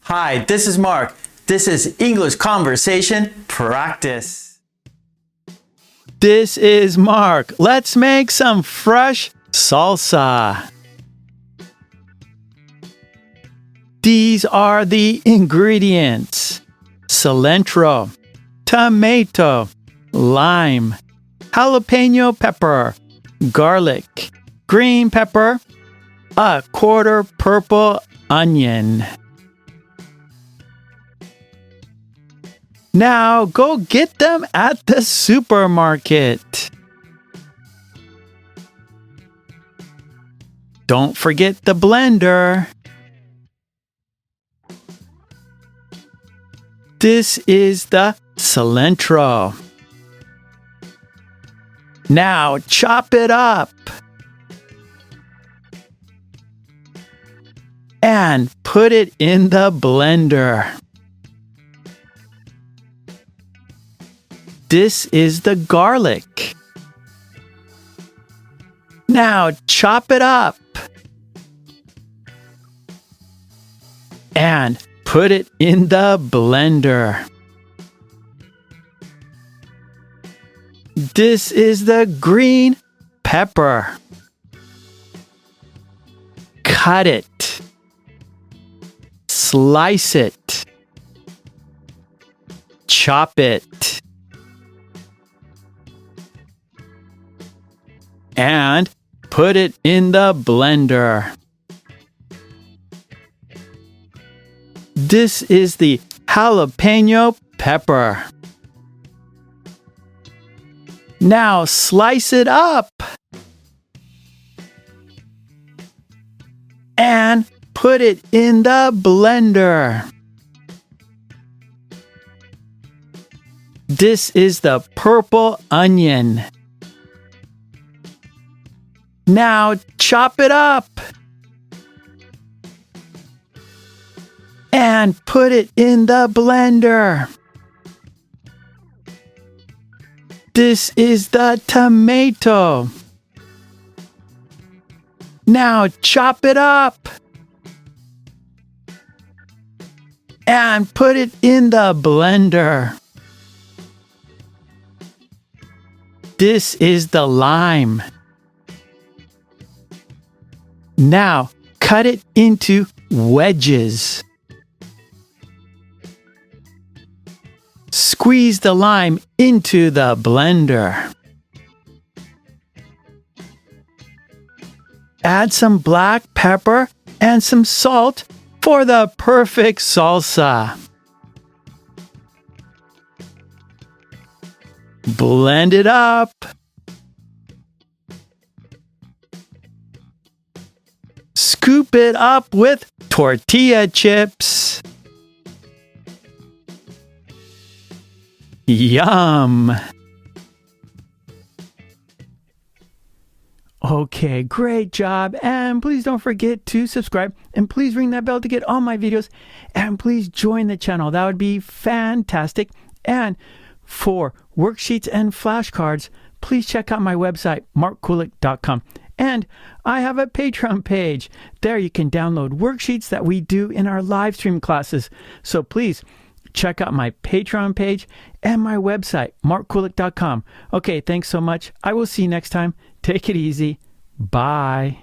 Hi, this is Mark. This is English Conversation Practice. This is Mark. Let's make some fresh salsa. These are the ingredients: cilantro, tomato, lime, jalapeno pepper, garlic, green pepper, a quarter purple onion. Now go get them at the supermarket. Don't forget the blender. This is the cilantro. Now chop it up and put it in the blender. This is the garlic. Now chop it up and put it in the blender. This is the green pepper. Cut it. Slice it. Chop it. And put it in the blender. This is the jalapeno pepper. Now slice it up and put it in the blender. This is the purple onion. Now chop it up and put it in the blender. This is the tomato. Now chop it up and put it in the blender. This is the lime. Now cut it into wedges. Squeeze the lime into the blender. Add some black pepper and some salt for the perfect salsa. Blend it up. Scoop it up with tortilla chips. Yum! Okay, great job. And please don't forget to subscribe. And please ring that bell to get all my videos. And please join the channel. That would be fantastic. And for worksheets and flashcards, please check out my website, markkulek.com. And I have a Patreon page. There you can download worksheets that we do in our live stream classes. So please check out my Patreon page and my website, markkulek.com. Okay, thanks so much. I will see you next time. Take it easy. Bye.